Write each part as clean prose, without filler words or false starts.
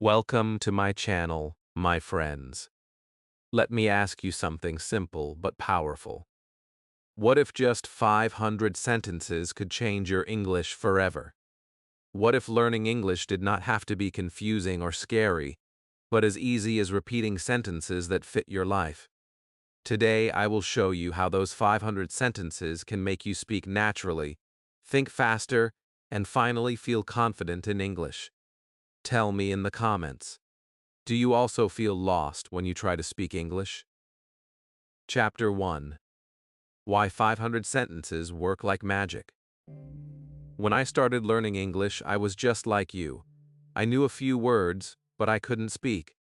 Welcome to my channel, my friends. Let me ask you something simple but powerful. What if just 500 sentences could change your English forever? What if learning English did not have to be confusing or scary, but as easy as repeating sentences that fit your life? Today, I will show you how those 500 sentences can make you speak naturally, think faster, and finally feel confident in English. Tell me in the comments. Do you also feel lost when you try to speak English? Chapter 1. Why 500 Sentences Work Like Magic. When I started learning English, I was just like you. I knew a few words, but I couldn't speak.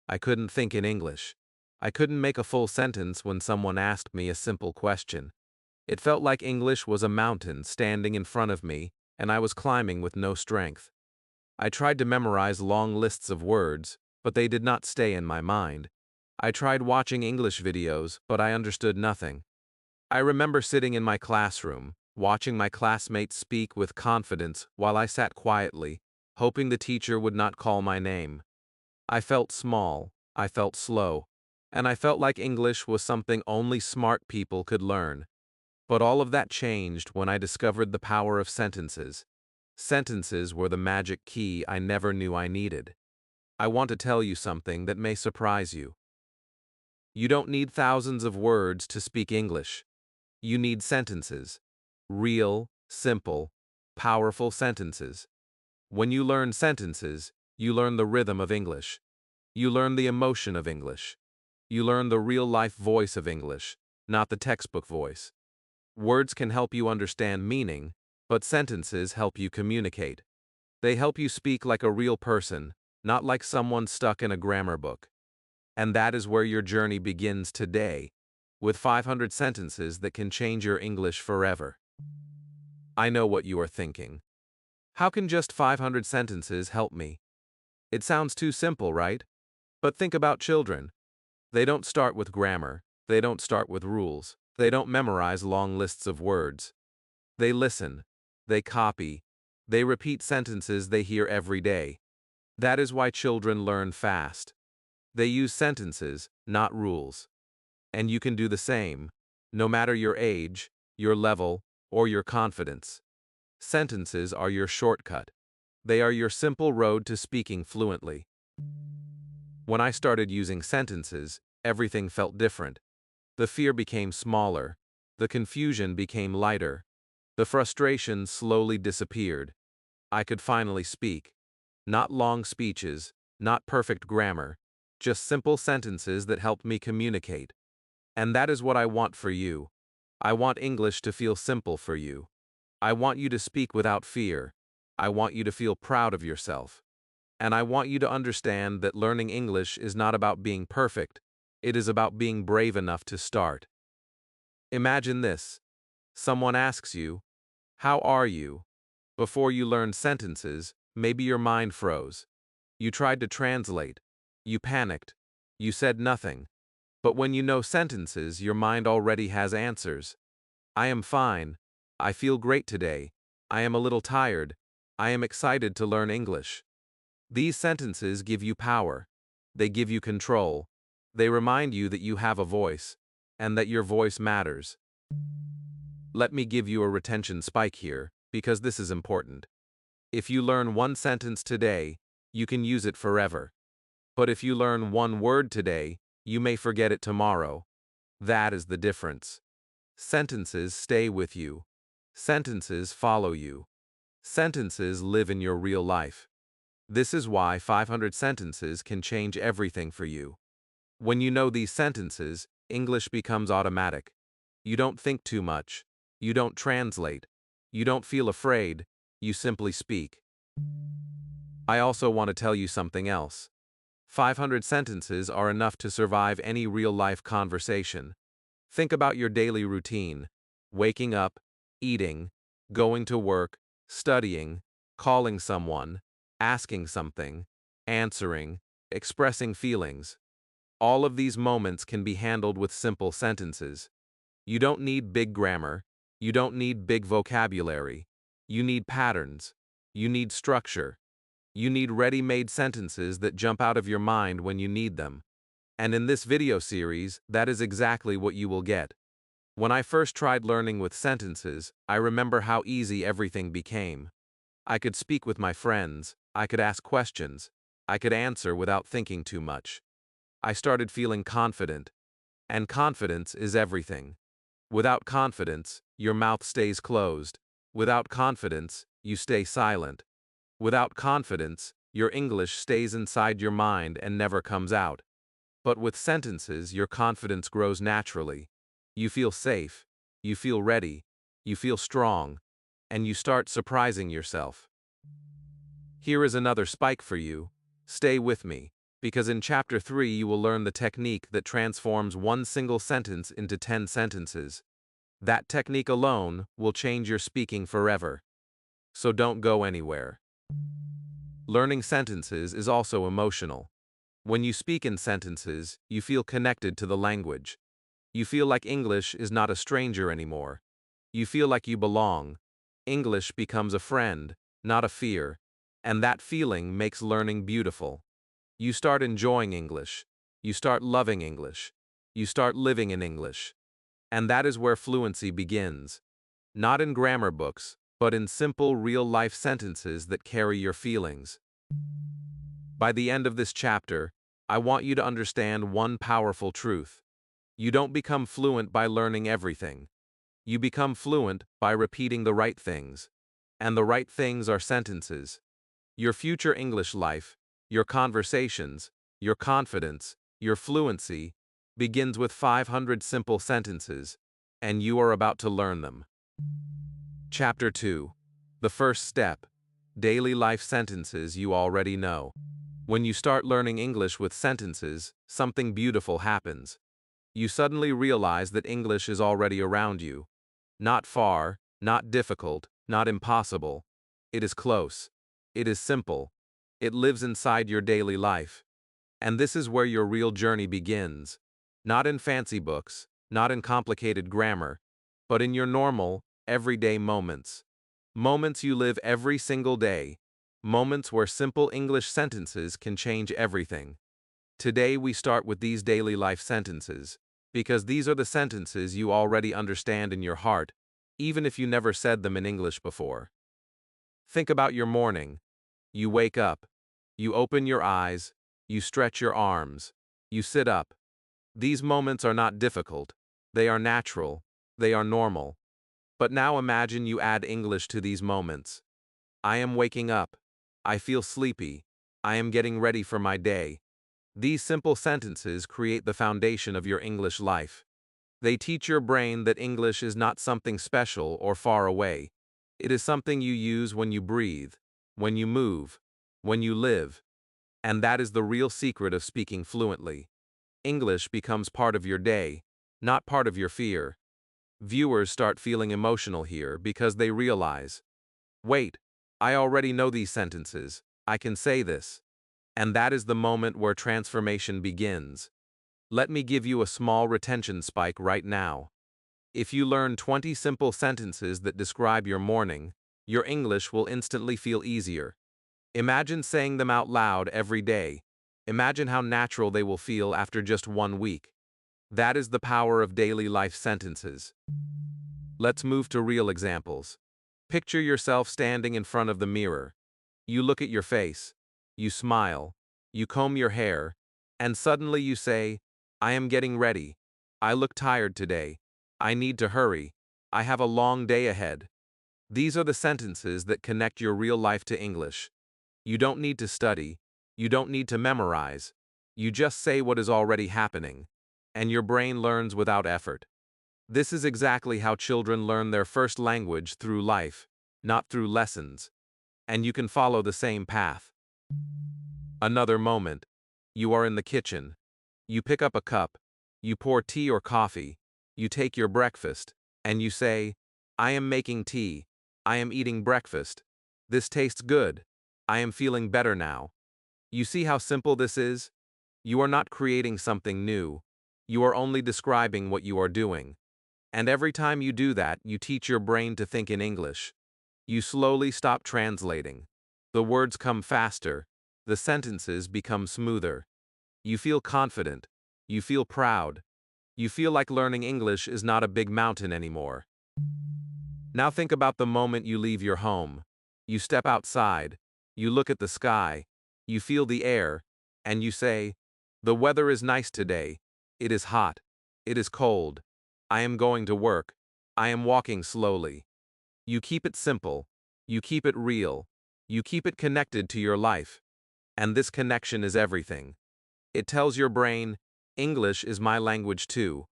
I couldn't think in English. I couldn't make a full sentence when someone asked me a simple question. It felt like English was a mountain standing in front of me, and I was climbing with no strength. I tried to memorize long lists of words, but they did not stay in my mind. I tried watching English videos, but I understood nothing. I remember sitting in my classroom, watching my classmates speak with confidence while I sat quietly, hoping the teacher would not call my name. I felt small, I felt slow, and I felt like English was something only smart people could learn. But all of that changed when I discovered the power of sentences. Sentences were the magic key I never knew I needed. I want to tell you something that may surprise you. You don't need thousands of words to speak English. You need sentences. Real, simple, powerful sentences. When you learn sentences, you learn the rhythm of English. You learn the emotion of English. You learn the real-life voice of English, not the textbook voice. Words can help you understand meaning, but sentences help you communicate. They help you speak like a real person, not like someone stuck in a grammar book. And that is where your journey begins today, with 500 sentences that can change your English forever. I know what you are thinking. How can just 500 sentences help me? It sounds too simple, right? But think about children. They don't start with grammar. They don't start with rules. They don't memorize long lists of words. They listen. They copy. They repeat sentences they hear every day. That is why children learn fast. They use sentences, not rules. And you can do the same, no matter your age, your level, or your confidence. Sentences are your shortcut. They are your simple road to speaking fluently. When I started using sentences, everything felt different. The fear became smaller. The confusion became lighter. The frustration slowly disappeared. I could finally speak. Not long speeches, not perfect grammar, just simple sentences that helped me communicate. And that is what I want for you. I want English to feel simple for you. I want you to speak without fear. I want you to feel proud of yourself. And I want you to understand that learning English is not about being perfect. It is about being brave enough to start. Imagine this. Someone asks you, "How are you?" Before you learned sentences, maybe your mind froze. You tried to translate. You panicked. You said nothing. But when you know sentences, your mind already has answers. I am fine. I feel great today. I am a little tired. I am excited to learn English. These sentences give you power. They give you control. They remind you that you have a voice, and that your voice matters. Let me give you a retention spike here, because this is important. If you learn one sentence today, you can use it forever. But if you learn one word today, you may forget it tomorrow. That is the difference. Sentences stay with you. Sentences follow you. Sentences live in your real life. This is why 500 sentences can change everything for you. When you know these sentences, English becomes automatic. You don't think too much. You don't translate. You don't feel afraid. You simply speak. I also want to tell you something else. 500 sentences are enough to survive any real-life conversation. Think about your daily routine: waking up, eating, going to work, studying, calling someone, asking something, answering, expressing feelings. All of these moments can be handled with simple sentences. You don't need big grammar. You don't need big vocabulary. You need patterns. You need structure. You need ready-made sentences that jump out of your mind when you need them. And in this video series, that is exactly what you will get. When I first tried learning with sentences, I remember how easy everything became. I could speak with my friends, I could ask questions, I could answer without thinking too much. I started feeling confident, and confidence is everything. Without confidence, your mouth stays closed. Without confidence, you stay silent. Without confidence, your English stays inside your mind and never comes out. But with sentences, your confidence grows naturally. You feel safe, you feel ready, you feel strong, and you start surprising yourself. Here is another spike for you. Stay with me, because in Chapter 3 you will learn the technique that transforms one single sentence into 10 sentences. That technique alone will change your speaking forever. So don't go anywhere. Learning sentences is also emotional. When you speak in sentences, you feel connected to the language. You feel like English is not a stranger anymore. You feel like you belong. English becomes a friend, not a fear, and that feeling makes learning beautiful. You start enjoying English. You start loving English. You start living in English. And that is where fluency begins. Not in grammar books, but in simple real-life sentences that carry your feelings. By the end of this chapter, I want you to understand one powerful truth. You don't become fluent by learning everything. You become fluent by repeating the right things. And the right things are sentences. Your future English life, your conversations, your confidence, your fluency, begins with 500 simple sentences, and you are about to learn them. Chapter 2. The first step. Daily life sentences you already know. When you start learning English with sentences, something beautiful happens. You suddenly realize that English is already around you. Not far, not difficult, not impossible. It is close. It is simple. It lives inside your daily life. And this is where your real journey begins. Not in fancy books, not in complicated grammar, but in your normal, everyday moments. Moments you live every single day. Moments where simple English sentences can change everything. Today we start with these daily life sentences, because these are the sentences you already understand in your heart, even if you never said them in English before. Think about your morning. You wake up. You open your eyes. You stretch your arms. You sit up. These moments are not difficult. They are natural. They are normal. But now imagine you add English to these moments. I am waking up. I feel sleepy. I am getting ready for my day. These simple sentences create the foundation of your English life. They teach your brain that English is not something special or far away. It is something you use when you breathe, when you move, when you live. And that is the real secret of speaking fluently. English becomes part of your day, not part of your fear. Viewers start feeling emotional here because they realize, wait, I already know these sentences. I can say this. And that is the moment where transformation begins. Let me give you a small retention spike right now. If you learn 20 simple sentences that describe your morning, your English will instantly feel easier. Imagine saying them out loud every day. Imagine how natural they will feel after just 1 week. That is the power of daily life sentences. Let's move to real examples. Picture yourself standing in front of the mirror. You look at your face. You smile. You comb your hair. And suddenly you say, I am getting ready. I look tired today. I need to hurry. I have a long day ahead. These are the sentences that connect your real life to English. You don't need to study. You don't need to memorize. You just say what is already happening. And your brain learns without effort. This is exactly how children learn their first language through life, not through lessons. And you can follow the same path. Another moment. You are in the kitchen. You pick up a cup. You pour tea or coffee. You take your breakfast. And you say, I am making tea. I am eating breakfast. This tastes good. I am feeling better now. You see how simple this is? You are not creating something new. You are only describing what you are doing. And every time you do that, you teach your brain to think in English. You slowly stop translating. The words come faster. The sentences become smoother. You feel confident. You feel proud. You feel like learning English is not a big mountain anymore. Now think about the moment you leave your home. You step outside. You look at the sky. You feel the air. And you say, "The weather is nice today. It is hot. It is cold. I am going to work. I am walking slowly." You keep it simple. You keep it real. You keep it connected to your life. And this connection is everything. It tells your brain, English is my language too.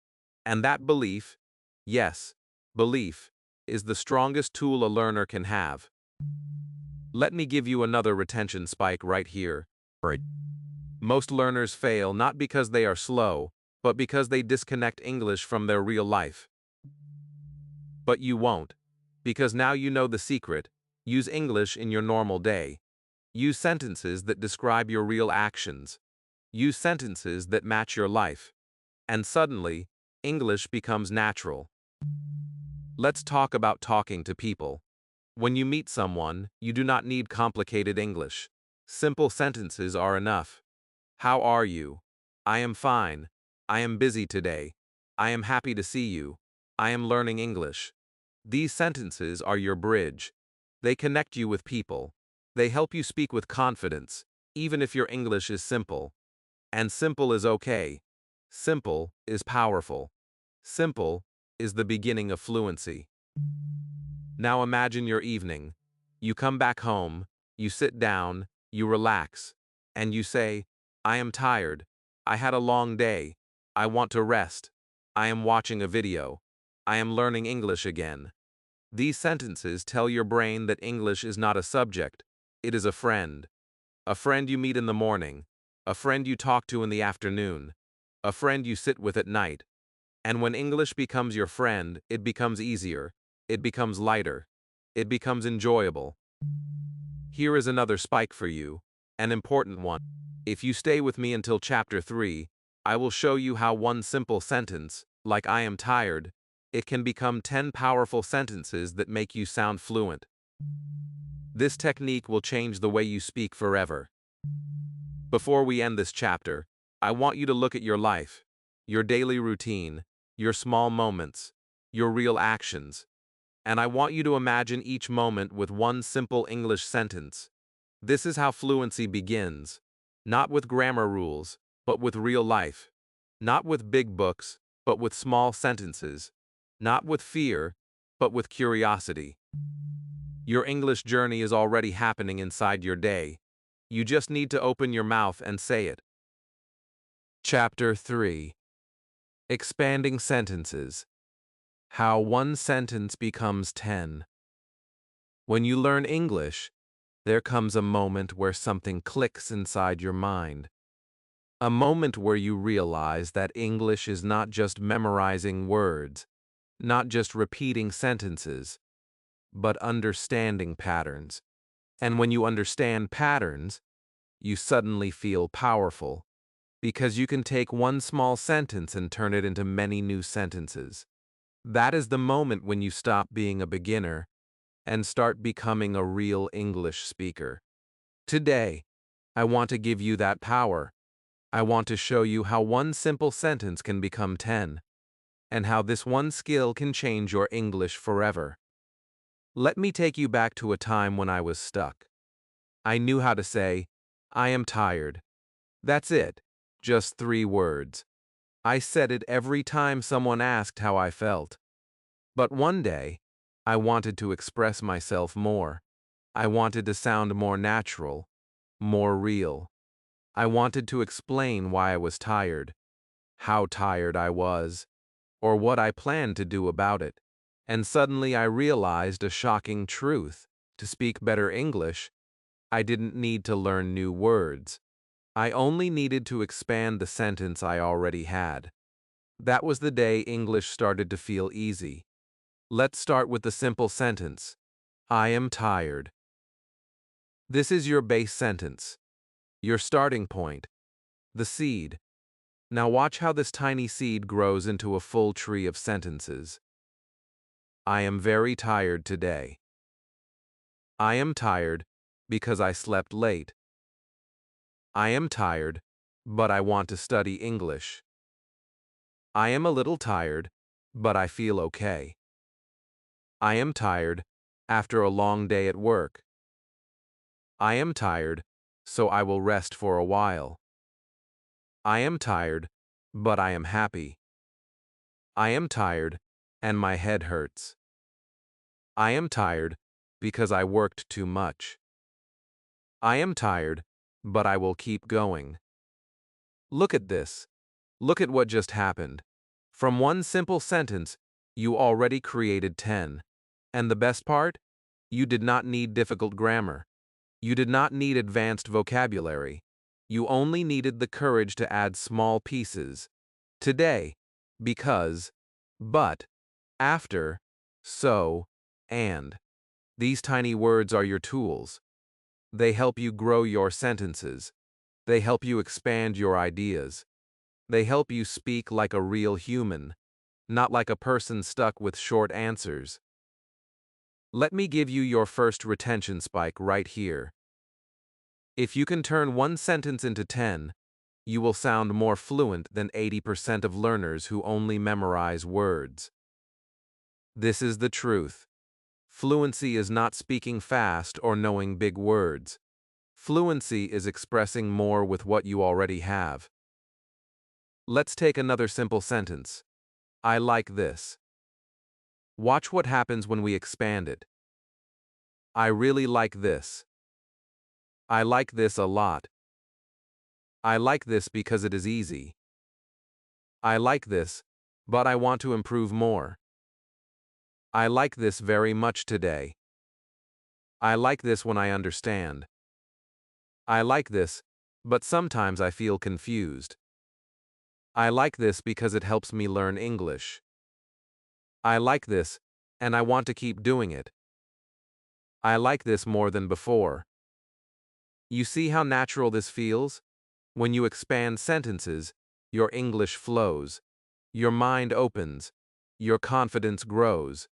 And that belief, yes, belief, is the strongest tool a learner can have. Let me give you another retention spike right here. Most learners fail not because they are slow, but because they disconnect English from their real life. But you won't, because now you know the secret. Use English in your normal day. Use sentences that describe your real actions. Use sentences that match your life. And suddenly, English becomes natural. Let's talk about talking to people. When you meet someone, you do not need complicated English. Simple sentences are enough. How are you? I am fine. I am busy today. I am happy to see you. I am learning English. These sentences are your bridge. They connect you with people. They help you speak with confidence, even if your English is simple. And simple is okay. Simple is powerful. Simple is the beginning of fluency. Now imagine your evening. You come back home, you sit down, you relax, and you say, "I am tired. I had a long day. I want to rest. I am watching a video. I am learning English again." These sentences tell your brain that English is not a subject, it is a friend. A friend you meet in the morning, a friend you talk to in the afternoon, a friend you sit with at night. And when English becomes your friend, it becomes easier, it becomes lighter, it becomes enjoyable. Here is another spike for you, an important one. If you stay with me until chapter 3, I will show you how one simple sentence, like "I am tired," it can become 10 powerful sentences that make you sound fluent. This technique will change the way you speak forever. Before we end this chapter, I want you to look at your life, your daily routine, your small moments, your real actions. And I want you to imagine each moment with one simple English sentence. This is how fluency begins. Not with grammar rules, but with real life. Not with big books, but with small sentences. Not with fear, but with curiosity. Your English journey is already happening inside your day. You just need to open your mouth and say it. Chapter 3. Expanding Sentences. How one sentence becomes 10. When you learn English, there comes a moment where something clicks inside your mind. A moment where you realize that English is not just memorizing words, not just repeating sentences, but understanding patterns. And when you understand patterns, you suddenly feel powerful, because you can take one small sentence and turn it into many new sentences. That is the moment when you stop being a beginner and start becoming a real English speaker. Today, I want to give you that power. I want to show you how one simple sentence can become 10, and how this one skill can change your English forever. Let me take you back to a time when I was stuck. I knew how to say, "I am tired." That's it, just 3 words. I said it every time someone asked how I felt. But one day, I wanted to express myself more. I wanted to sound more natural, more real. I wanted to explain why I was tired, how tired I was, or what I planned to do about it. And suddenly I realized a shocking truth. To speak better English, I didn't need to learn new words. I only needed to expand the sentence I already had. That was the day English started to feel easy. Let's start with the simple sentence. I am tired. This is your base sentence, your starting point, the seed. Now watch how this tiny seed grows into a full tree of sentences. I am very tired today. I am tired because I slept late. I am tired, but I want to study English. I am a little tired, but I feel okay. I am tired after a long day at work. I am tired, so I will rest for a while. I am tired, but I am happy. I am tired, and my head hurts. I am tired because I worked too much. I am tired, but I will keep going. Look at this. Look at what just happened. From one simple sentence, you already created 10. And the best part? You did not need difficult grammar. You did not need advanced vocabulary. You only needed the courage to add small pieces. Today, because, but, after, so, and. These tiny words are your tools. They help you grow your sentences. They help you expand your ideas. They help you speak like a real human, not like a person stuck with short answers. Let me give you your first retention spike right here. If you can turn one sentence into 10, you will sound more fluent than 80% of learners who only memorize words. This is the truth. Fluency is not speaking fast or knowing big words. Fluency is expressing more with what you already have. Let's take another simple sentence. I like this. Watch what happens when we expand it. I really like this. I like this a lot. I like this because it is easy. I like this, but I want to improve more. I like this very much today. I like this when I understand. I like this, but sometimes I feel confused. I like this because it helps me learn English. I like this, and I want to keep doing it. I like this more than before. You see how natural this feels? When you expand sentences, your English flows. Your mind opens. Your confidence grows.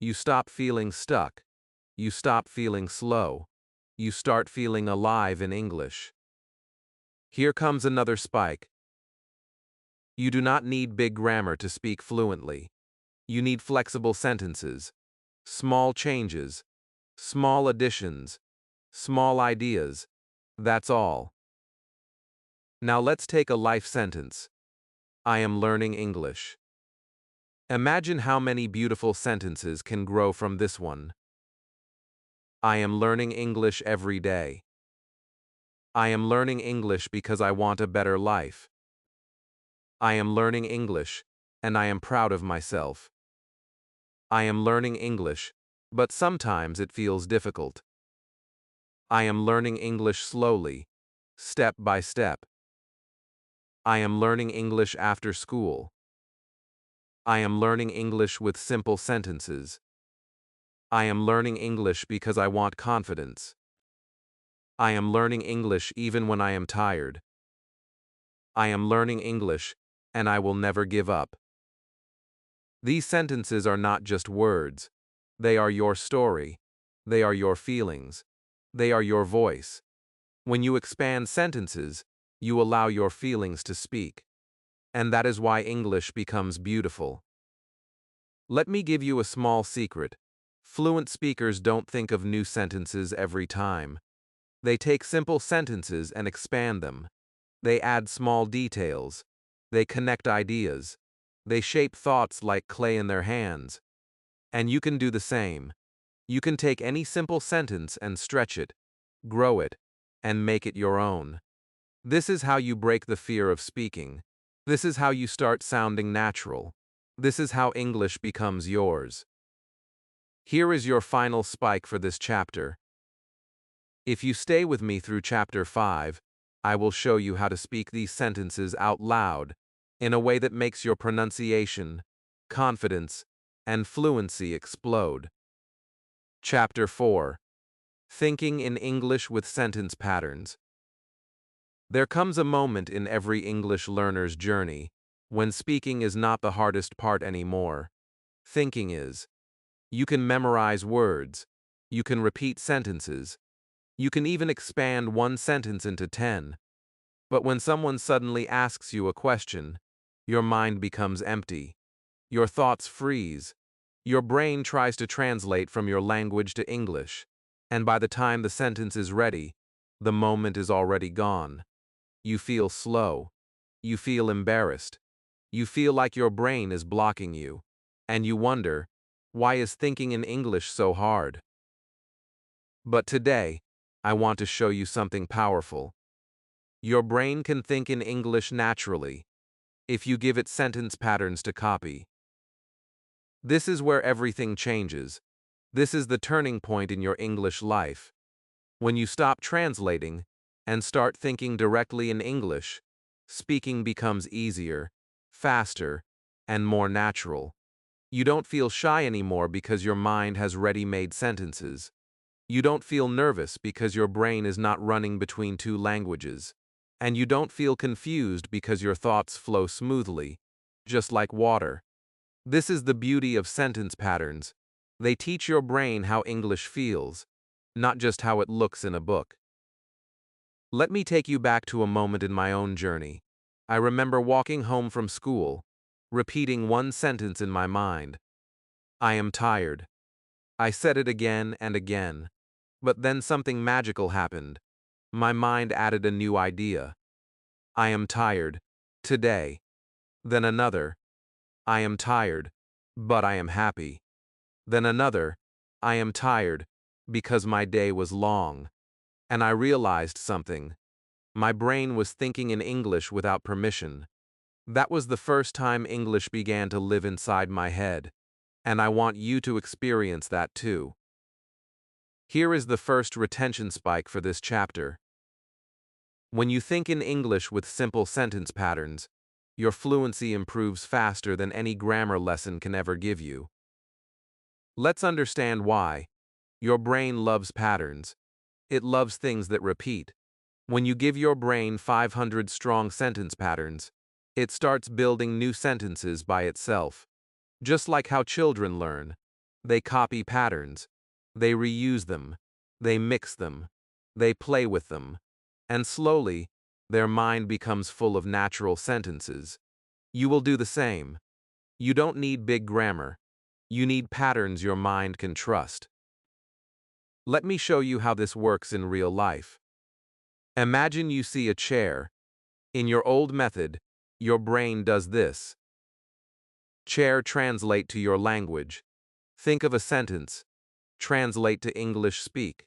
You stop feeling stuck. You stop feeling slow. You start feeling alive in English. Here comes another spike. You do not need big grammar to speak fluently. You need flexible sentences, small changes, small additions, small ideas. That's all. Now let's take a life sentence. I am learning English. Imagine how many beautiful sentences can grow from this one. I am learning English every day. I am learning English because I want a better life. I am learning English, and I am proud of myself. I am learning English, but sometimes it feels difficult. I am learning English slowly, step by step. I am learning English after school. I am learning English with simple sentences. I am learning English because I want confidence. I am learning English even when I am tired. I am learning English, and I will never give up. These sentences are not just words. They are your story. They are your feelings. They are your voice. When you expand sentences, you allow your feelings to speak. And that is why English becomes beautiful. Let me give you a small secret. Fluent speakers don't think of new sentences every time. They take simple sentences and expand them. They add small details. They connect ideas. They shape thoughts like clay in their hands. And you can do the same. You can take any simple sentence and stretch it, grow it, and make it your own. This is how you break the fear of speaking. This is how you start sounding natural. This is how English becomes yours. Here is your final spike for this chapter. If you stay with me through chapter 5, I will show you how to speak these sentences out loud in a way that makes your pronunciation, confidence, and fluency explode. Chapter 4. Thinking in English with Sentence Patterns. There comes a moment in every English learner's journey when speaking is not the hardest part anymore. Thinking is. You can memorize words. You can repeat sentences. You can even expand one sentence into 10. But when someone suddenly asks you a question, your mind becomes empty. Your thoughts freeze. Your brain tries to translate from your language to English, and by the time the sentence is ready, the moment is already gone. You feel slow. You feel embarrassed. You feel like your brain is blocking you. And you wonder, why is thinking in English so hard? But today, I want to show you something powerful. Your brain can think in English naturally, if you give it sentence patterns to copy. This is where everything changes. This is the turning point in your English life. When you stop translating and start thinking directly in English, speaking becomes easier, faster, and more natural. You don't feel shy anymore because your mind has ready-made sentences. You don't feel nervous because your brain is not running between two languages. And you don't feel confused because your thoughts flow smoothly, just like water. This is the beauty of sentence patterns. They teach your brain how English feels, not just how it looks in a book. Let me take you back to a moment in my own journey. I remember walking home from school, repeating one sentence in my mind. I am tired. I said it again and again. But then something magical happened. My mind added a new idea. I am tired. Today. Then another. I am tired. But I am happy. Then another. I am tired. Because my day was long. And I realized something. My brain was thinking in English without permission. That was the first time English began to live inside my head. And I want you to experience that too. Here is the first retention spike for this chapter. When you think in English with simple sentence patterns, your fluency improves faster than any grammar lesson can ever give you. Let's understand why. Your brain loves patterns. It loves things that repeat. When you give your brain 500 strong sentence patterns, it starts building new sentences by itself. Just like how children learn. They copy patterns. They reuse them. They mix them. They play with them. And slowly, their mind becomes full of natural sentences. You will do the same. You don't need big grammar. You need patterns your mind can trust. Let me show you how this works in real life. Imagine you see a chair. In your old method, your brain does this. Chair translate to your language. Think of a sentence. Translate to English speak.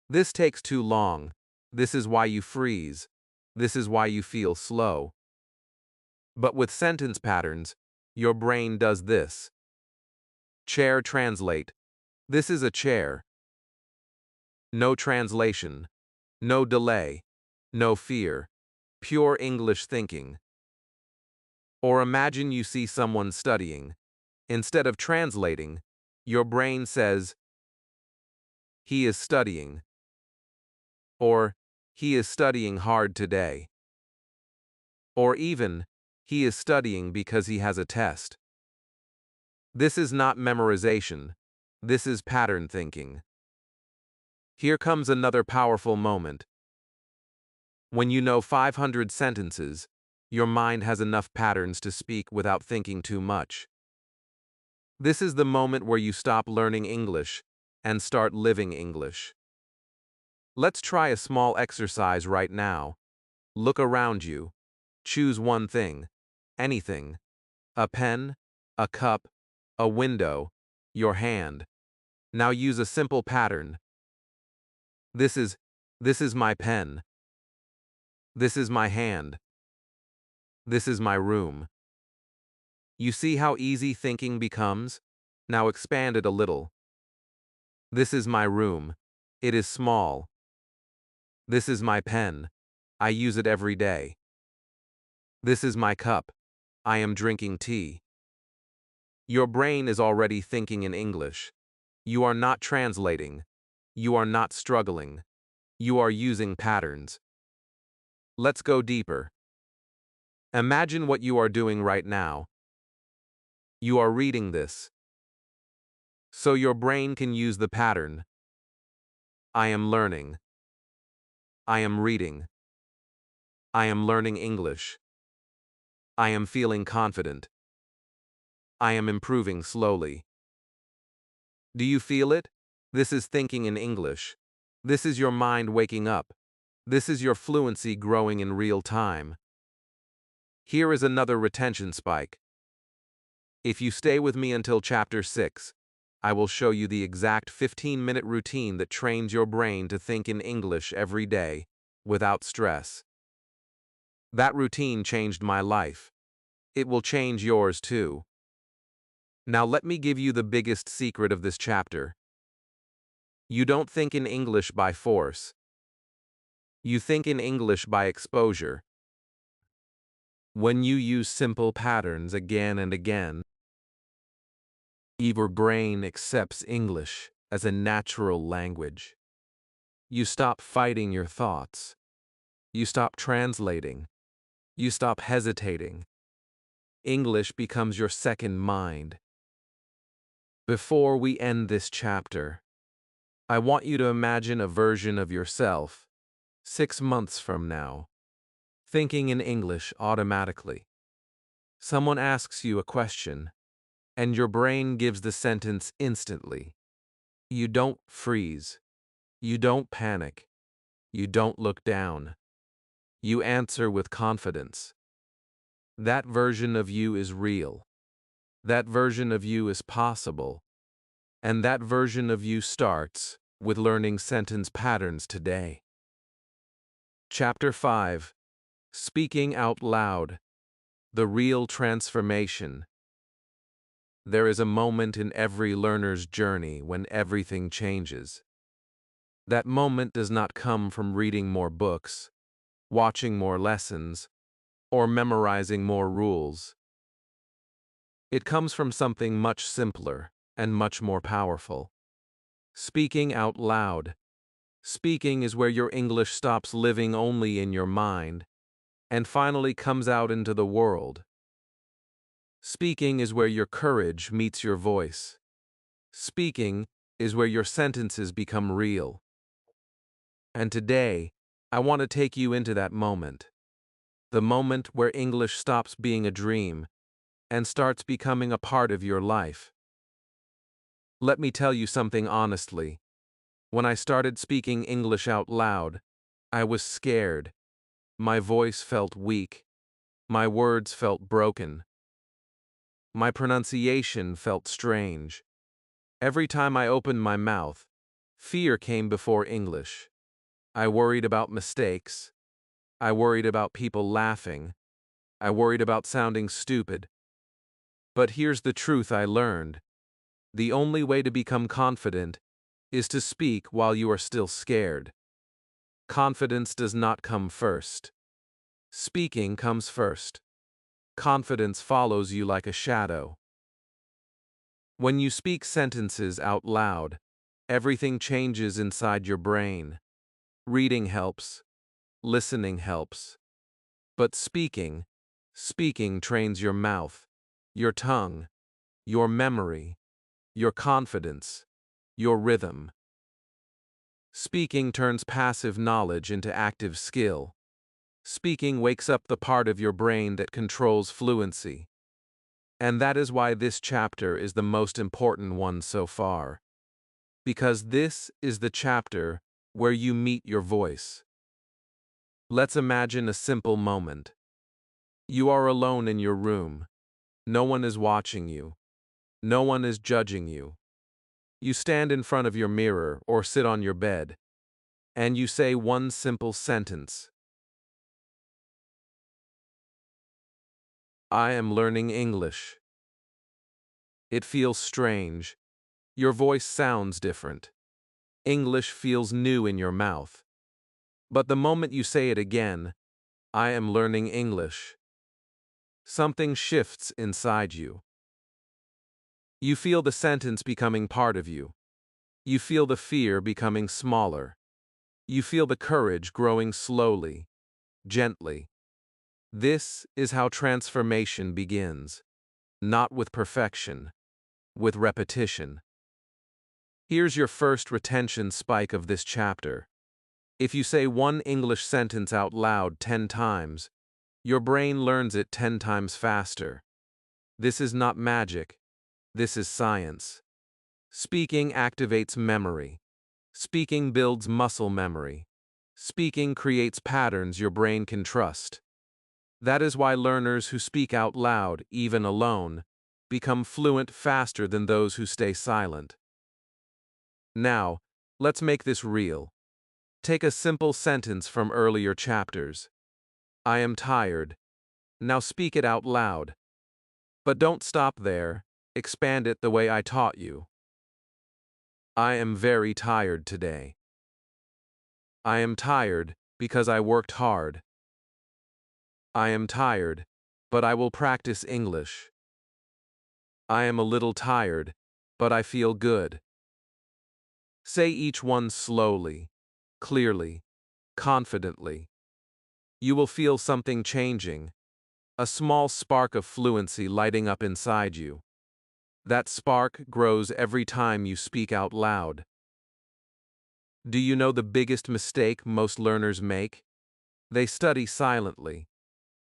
This takes too long. This is why you freeze. This is why you feel slow. But with sentence patterns, your brain does this. Chair translate. This is a chair. No translation. No delay. No fear. Pure English thinking. Or imagine you see someone studying. Instead of translating, your brain says, he is studying. Or, he is studying hard today. Or even, he is studying because he has a test. This is not memorization. This is pattern thinking. Here comes another powerful moment. When you know 500 sentences, your mind has enough patterns to speak without thinking too much. This is the moment where you stop learning English and start living English. Let's try a small exercise right now. Look around you. Choose one thing. Anything. A pen, a cup, a window, your hand. Now use a simple pattern. This is my pen. This is my hand. This is my room. You see how easy thinking becomes? Now expand it a little. This is my room. It is small. This is my pen. I use it every day. This is my cup. I am drinking tea. Your brain is already thinking in English. You are not translating. You are not struggling. You are using patterns. Let's go deeper. Imagine what you are doing right now. You are reading this. So your brain can use the pattern. I am learning. I am reading. I am learning English. I am feeling confident. I am improving slowly. Do you feel it? This is thinking in English. This is your mind waking up. This is your fluency growing in real time. Here is another retention spike. If you stay with me until Chapter 6, I will show you the exact 15-minute routine that trains your brain to think in English every day, without stress. That routine changed my life. It will change yours too. Now let me give you the biggest secret of this chapter. You don't think in English by force. You think in English by exposure. When you use simple patterns again and again, your brain accepts English as a natural language. You stop fighting your thoughts. You stop translating. You stop hesitating. English becomes your second mind. Before we end this chapter, I want you to imagine a version of yourself 6 months from now, thinking in English automatically. Someone asks you a question, and your brain gives the sentence instantly. You don't freeze. You don't panic. You don't look down. You answer with confidence. That version of you is real. That version of you is possible. And that version of you starts with learning sentence patterns today. Chapter 5. Speaking Out Loud. The Real Transformation. There is a moment in every learner's journey when everything changes. That moment does not come from reading more books, watching more lessons, or memorizing more rules. It comes from something much simpler and much more powerful. Speaking out loud. Speaking is where your English stops living only in your mind and finally comes out into the world. Speaking is where your courage meets your voice. Speaking is where your sentences become real. And today, I want to take you into that moment. The moment where English stops being a dream and starts becoming a part of your life. Let me tell you something honestly. When I started speaking English out loud, I was scared. My voice felt weak. My words felt broken. My pronunciation felt strange. Every time I opened my mouth, fear came before English. I worried about mistakes. I worried about people laughing. I worried about sounding stupid. But here's the truth I learned. The only way to become confident is to speak while you are still scared. Confidence does not come first. Speaking comes first. Confidence follows you like a shadow. When you speak sentences out loud, everything changes inside your brain. Reading helps. Listening helps. But speaking trains your mouth, your tongue, your memory, your confidence, your rhythm. Speaking turns passive knowledge into active skill. Speaking wakes up the part of your brain that controls fluency. And that is why this chapter is the most important one so far. Because this is the chapter where you meet your voice. Let's imagine a simple moment. You are alone in your room. No one is watching you. No one is judging you. You stand in front of your mirror or sit on your bed, and you say one simple sentence. I am learning English. It feels strange. Your voice sounds different. English feels new in your mouth. But the moment you say it again, I am learning English, something shifts inside you. You feel the sentence becoming part of you. You feel the fear becoming smaller. You feel the courage growing slowly, gently. This is how transformation begins, not with perfection, with repetition. Here's your first retention spike of this chapter. If you say one English sentence out loud 10 times, your brain learns it 10 times faster. This is not magic. This is science. Speaking activates memory. Speaking builds muscle memory. Speaking creates patterns your brain can trust. That is why learners who speak out loud, even alone, become fluent faster than those who stay silent. Now, let's make this real. Take a simple sentence from earlier chapters. I am tired. Now speak it out loud. But don't stop there. Expand it the way I taught you. I am very tired today. I am tired because I worked hard. I am tired, but I will practice English. I am a little tired, but I feel good. Say each one slowly, clearly, confidently. You will feel something changing, a small spark of fluency lighting up inside you. That spark grows every time you speak out loud. Do you know the biggest mistake most learners make? They study silently.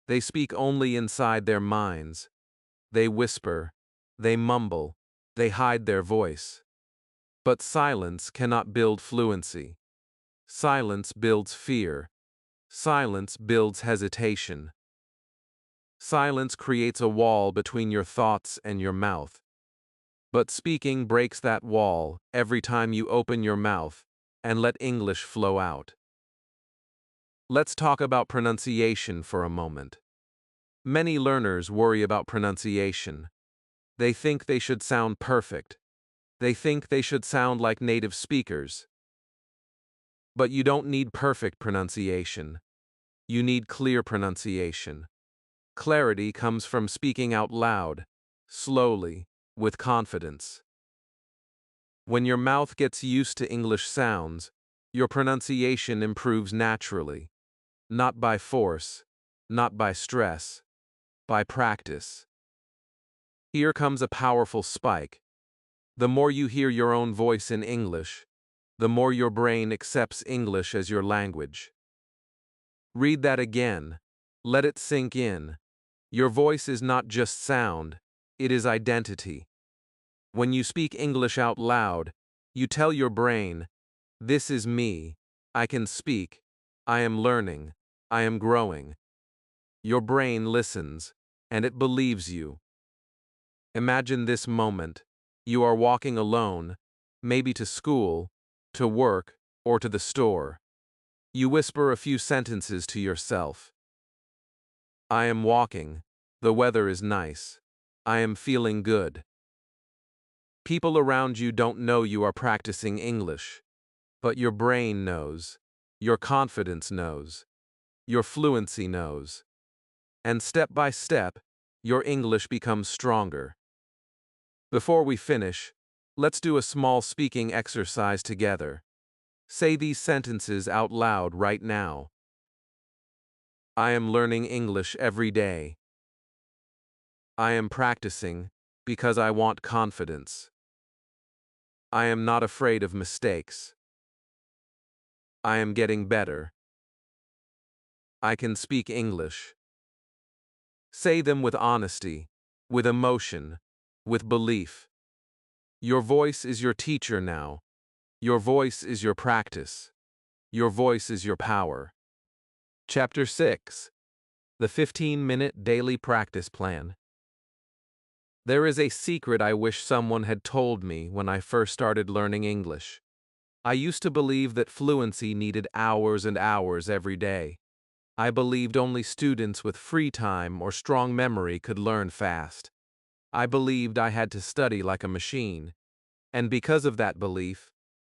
They speak only inside their minds. They whisper, they mumble, they hide their voice. But silence cannot build fluency. Silence builds fear. Silence builds hesitation. Silence creates a wall between your thoughts and your mouth. But speaking breaks that wall every time you open your mouth and let English flow out. Let's talk about pronunciation for a moment. Many learners worry about pronunciation. They think they should sound perfect. They think they should sound like native speakers. But you don't need perfect pronunciation. You need clear pronunciation. Clarity comes from speaking out loud, slowly, with confidence. When your mouth gets used to English sounds, your pronunciation improves naturally. Not by force, not by stress, by practice. Here comes a powerful spike. The more you hear your own voice in English, the more your brain accepts English as your language. Read that again. Let it sink in. Your voice is not just sound, it is identity. When you speak English out loud, you tell your brain, this is me, I can speak, I am learning, I am growing. Your brain listens, and it believes you. Imagine this moment. You are walking alone, maybe to school, to work, or to the store. You whisper a few sentences to yourself. I am walking. The weather is nice. I am feeling good. People around you don't know you are practicing English, but your brain knows. Your confidence knows. Your fluency knows. And step by step, your English becomes stronger. Before we finish, let's do a small speaking exercise together. Say these sentences out loud right now. I am learning English every day. I am practicing because I want confidence. I am not afraid of mistakes. I am getting better. I can speak English. Say them with honesty, with emotion, with belief. Your voice is your teacher now. Your voice is your practice. Your voice is your power. Chapter 6. The 15-minute daily practice plan. There is a secret I wish someone had told me when I first started learning English. I used to believe that fluency needed hours and hours every day. I believed only students with free time or strong memory could learn fast. I believed I had to study like a machine. And because of that belief,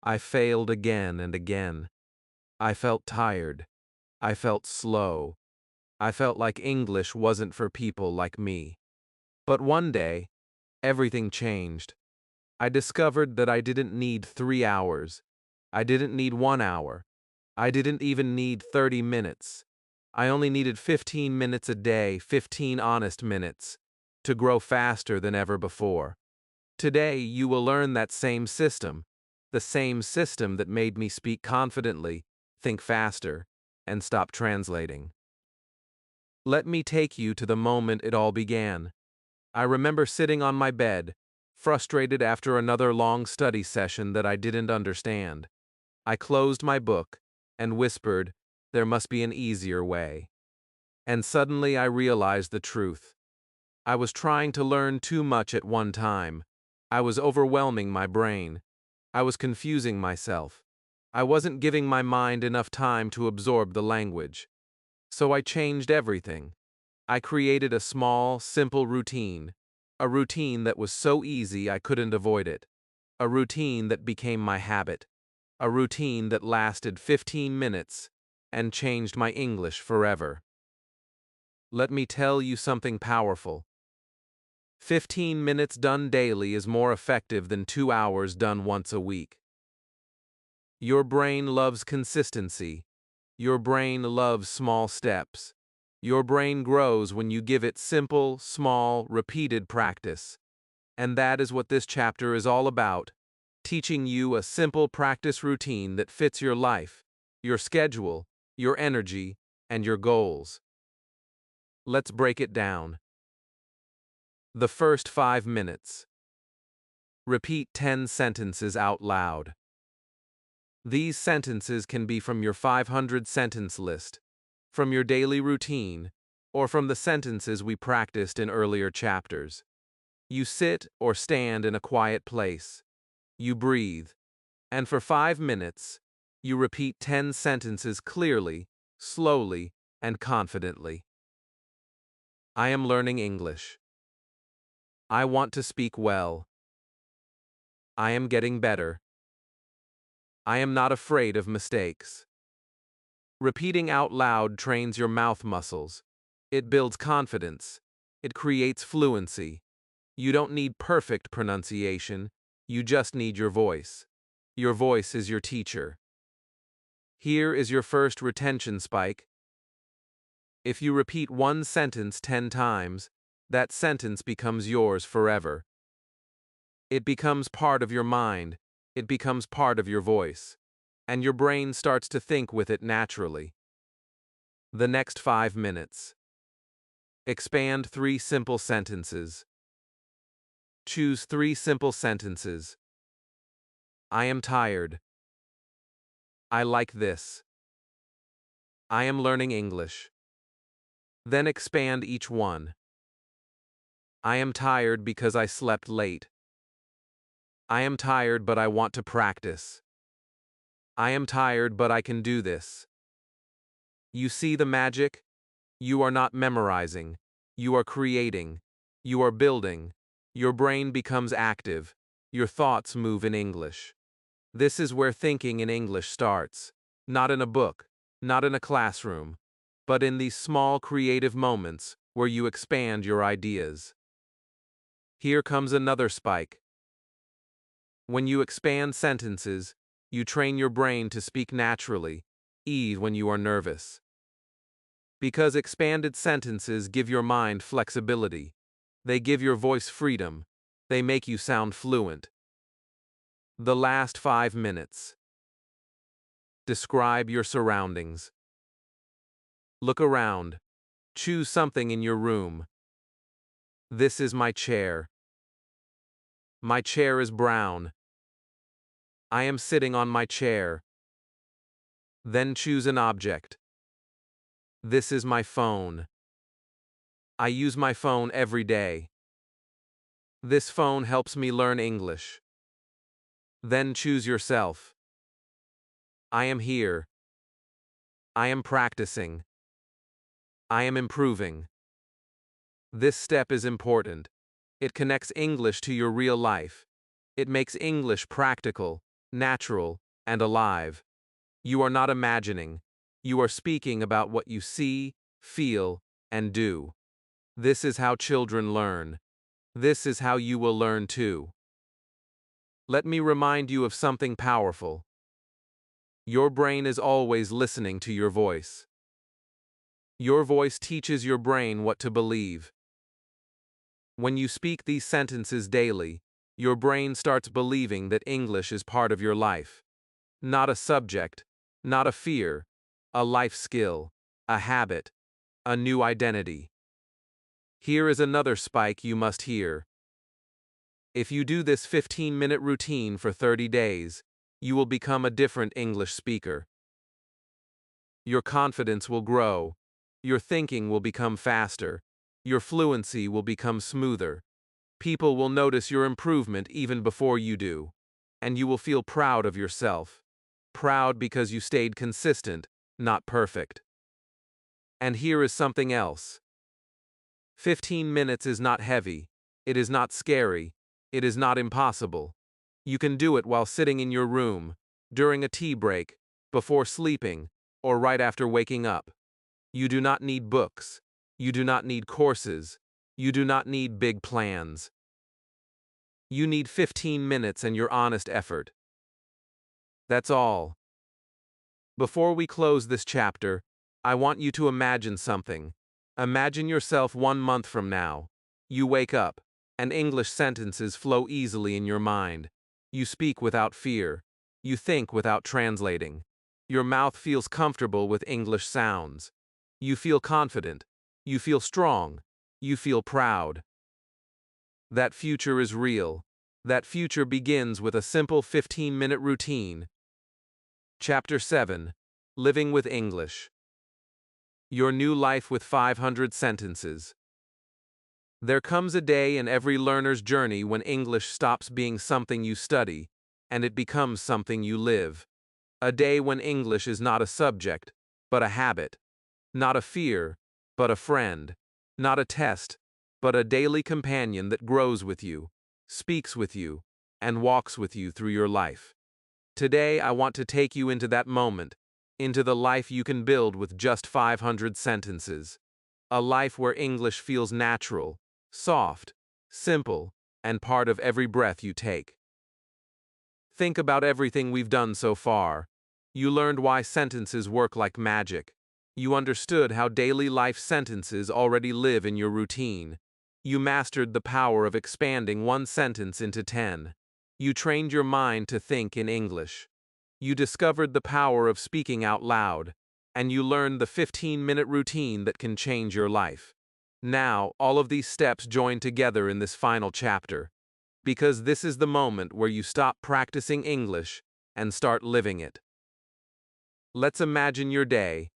I failed again and again. I felt tired. I felt slow. I felt like English wasn't for people like me. But one day, everything changed. I discovered that I didn't need 3 hours. I didn't need 1 hour. I didn't even need 30 minutes. I only needed 15 minutes a day, 15 honest minutes, to grow faster than ever before. Today, you will learn that same system, the same system that made me speak confidently, think faster, and stop translating. Let me take you to the moment it all began. I remember sitting on my bed, frustrated after another long study session that I didn't understand. I closed my book and whispered, "There must be an easier way." And suddenly I realized the truth. I was trying to learn too much at one time. I was overwhelming my brain. I was confusing myself. I wasn't giving my mind enough time to absorb the language. So I changed everything. I created a small, simple routine. A routine that was so easy I couldn't avoid it. A routine that became my habit. A routine that lasted 15 minutes and changed my English forever. Let me tell you something powerful. 15 minutes done daily is more effective than 2 hours done once a week. Your brain loves consistency. Your brain loves small steps. Your brain grows when you give it simple, small, repeated practice. And that is what this chapter is all about, teaching you a simple practice routine that fits your life, your schedule, your energy, and your goals. Let's break it down. The first 5 minutes. Repeat 10 sentences out loud. These sentences can be from your 500 sentence list, from your daily routine, or from the sentences we practiced in earlier chapters. You sit or stand in a quiet place. You breathe. And for 5 minutes, you repeat 10 sentences clearly, slowly, and confidently. I am learning English. I want to speak well. I am getting better. I am not afraid of mistakes. Repeating out loud trains your mouth muscles. It builds confidence. It creates fluency. You don't need perfect pronunciation, you just need your voice. Your voice is your teacher. Here is your first retention spike. If you repeat one sentence 10 times, that sentence becomes yours forever. It becomes part of your mind, it becomes part of your voice, and your brain starts to think with it naturally. The next 5 minutes. Expand 3 simple sentences. Choose 3 simple sentences. I am tired. I like this. I am learning English. Then expand each one. I am tired because I slept late. I am tired but I want to practice. I am tired but I can do this. You see the magic? You are not memorizing. You are creating. You are building. Your brain becomes active. Your thoughts move in English. This is where thinking in English starts. Not in a book, not in a classroom, but in these small creative moments where you expand your ideas. Here comes another spike. When you expand sentences, you train your brain to speak naturally, even when you are nervous. Because expanded sentences give your mind flexibility. They give your voice freedom. They make you sound fluent. The last 5 minutes. Describe your surroundings. Look around. Choose something in your room. This is my chair. My chair is brown. I am sitting on my chair. Then choose an object. This is my phone. I use my phone every day. This phone helps me learn English. Then choose yourself. I am here. I am practicing. I am improving. This step is important. It connects English to your real life. It makes English practical, natural, and alive. You are not imagining. You are speaking about what you see, feel, and do. This is how children learn. This is how you will learn too. Let me remind you of something powerful. Your brain is always listening to your voice. Your voice teaches your brain what to believe. When you speak these sentences daily, Your brain starts believing that English is part of your life. Not a subject, not a fear, a life skill, a habit, a new identity. Here is another spike you must hear. If you do this 15-minute routine for 30 days, you will become a different English speaker. Your confidence will grow, your thinking will become faster, your fluency will become smoother. People will notice your improvement even before you do, and you will feel proud of yourself. Proud because you stayed consistent, not perfect. And here is something else. 15 minutes is not heavy, it is not scary, it is not impossible. You can do it while sitting in your room, during a tea break, before sleeping, or right after waking up. You do not need books. You do not need courses. You do not need big plans. You need 15 minutes and your honest effort. That's all. Before we close this chapter, I want you to imagine something. Imagine yourself 1 month from now. You wake up, and English sentences flow easily in your mind. You speak without fear. You think without translating. Your mouth feels comfortable with English sounds. You feel confident. You feel strong. You feel proud. That future is real. That future begins with a simple 15-minute routine. Chapter 7. Living with English. Your new life with 500 sentences. There comes a day in every learner's journey when English stops being something you study, and it becomes something you live. A day when English is not a subject, but a habit. Not a fear, but a friend. Not a test, but a daily companion that grows with you, speaks with you, and walks with you through your life. Today I want to take you into that moment, into the life you can build with just 500 sentences. A life where English feels natural, soft, simple, and part of every breath you take. Think about everything we've done so far. You learned why sentences work like magic. You understood how daily life sentences already live in your routine. You mastered the power of expanding one sentence into 10. You trained your mind to think in English. You discovered the power of speaking out loud, and you learned the 15-minute routine that can change your life. Now, all of these steps join together in this final chapter, because this is the moment where you stop practicing English and start living it. Let's imagine your day.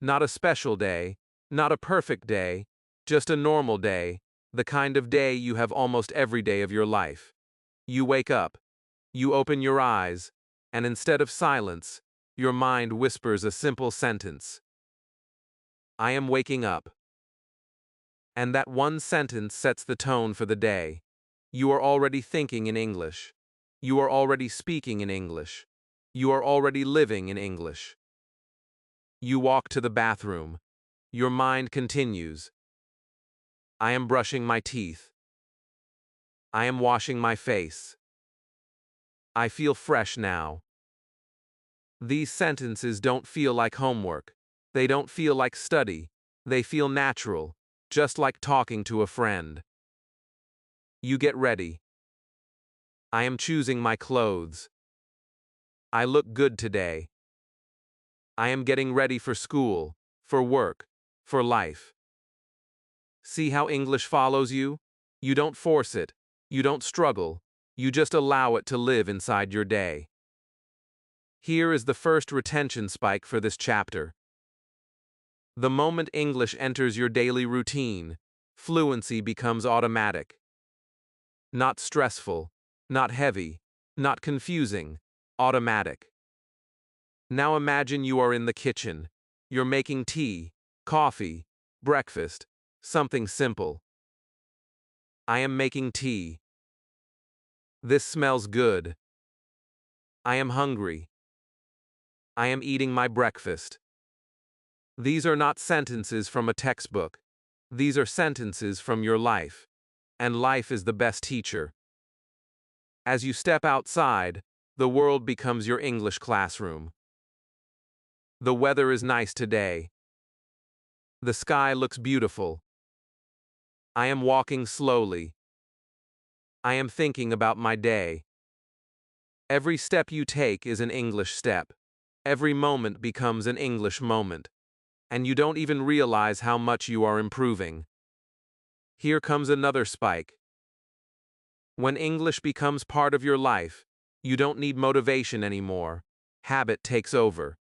Not a special day, not a perfect day, just a normal day, the kind of day you have almost every day of your life. You wake up, you open your eyes, and instead of silence, your mind whispers a simple sentence. I am waking up. And that one sentence sets the tone for the day. You are already thinking in English. You are already speaking in English. You are already living in English. You walk to the bathroom. Your mind continues. I am brushing my teeth. I am washing my face. I feel fresh now. These sentences don't feel like homework. They don't feel like study. They feel natural, just like talking to a friend. You get ready. I am choosing my clothes. I look good today. I am getting ready for school, for work, for life. See how English follows you? You don't force it. You don't struggle. You just allow it to live inside your day. Here is the first retention spike for this chapter. The moment English enters your daily routine, fluency becomes automatic. Not stressful, not heavy, not confusing, automatic. Now imagine you are in the kitchen. You're making tea, coffee, breakfast, something simple. I am making tea. This smells good. I am hungry. I am eating my breakfast. These are not sentences from a textbook. These are sentences from your life. And life is the best teacher. As you step outside, the world becomes your English classroom. The weather is nice today. The sky looks beautiful. I am walking slowly. I am thinking about my day. Every step you take is an English step. Every moment becomes an English moment. And you don't even realize how much you are improving. Here comes another spike. When English becomes part of your life, you don't need motivation anymore. Habit takes over.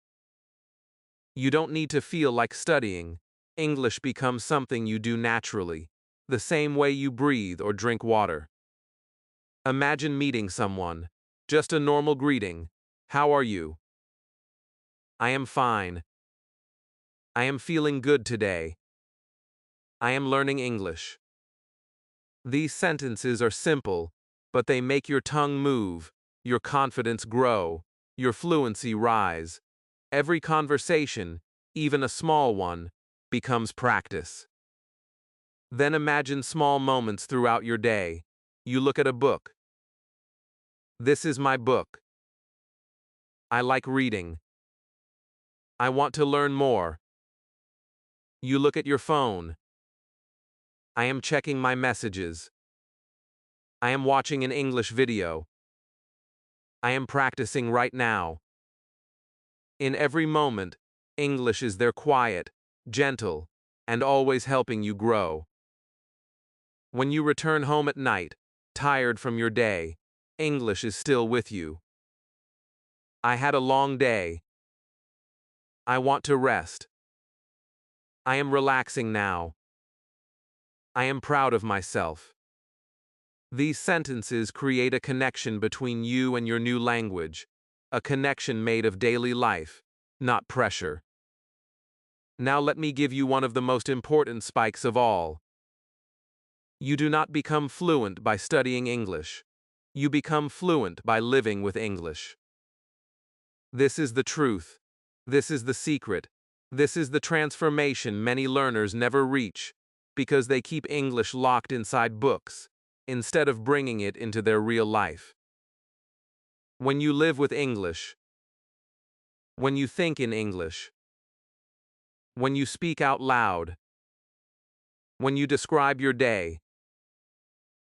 You don't need to feel like studying. English becomes something you do naturally, the same way you breathe or drink water. Imagine meeting someone. Just a normal greeting. How are you? I am fine. I am feeling good today. I am learning English. These sentences are simple, but they make your tongue move, your confidence grow, your fluency rise. Every conversation, even a small one, becomes practice. Then imagine small moments throughout your day. You look at a book. This is my book. I like reading. I want to learn more. You look at your phone. I am checking my messages. I am watching an English video. I am practicing right now. In every moment, English is there quiet, gentle, and always helping you grow. When you return home at night, tired from your day, English is still with you. I had a long day. I want to rest. I am relaxing now. I am proud of myself. These sentences create a connection between you and your new language, a connection made of daily life, not pressure. Now let me give you one of the most important spikes of all. You do not become fluent by studying English. You become fluent by living with English. This is the truth. This is the secret. This is the transformation many learners never reach, because they keep English locked inside books, instead of bringing it into their real life. When you live with English, when you think in English, when you speak out loud, when you describe your day,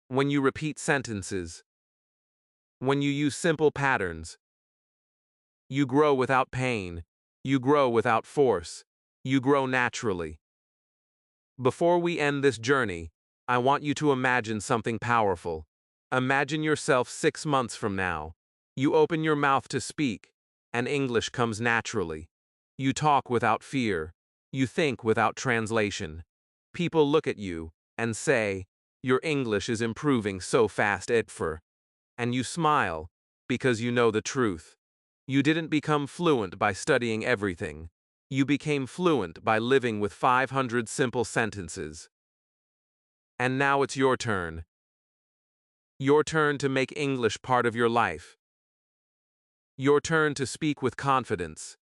when you repeat sentences, when you use simple patterns, you grow without pain, you grow without force, you grow naturally. Before we end this journey, I want you to imagine something powerful. Imagine yourself 6 months from now. You open your mouth to speak, and English comes naturally. You talk without fear. You think without translation. People look at you and say, "Your English is improving so fast, Edfer." And you smile, because you know the truth. You didn't become fluent by studying everything. You became fluent by living with 500 simple sentences. And now it's your turn. Your turn to make English part of your life. Your turn to speak with confidence.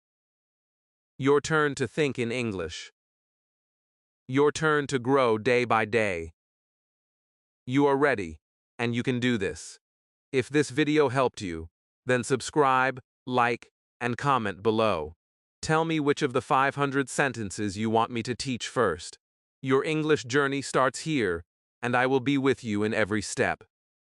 Your turn to think in English. Your turn to grow day by day. You are ready, and you can do this. If this video helped you, then subscribe, like, and comment below. Tell me which of the 500 sentences you want me to teach first. Your English journey starts here, and I will be with you in every step.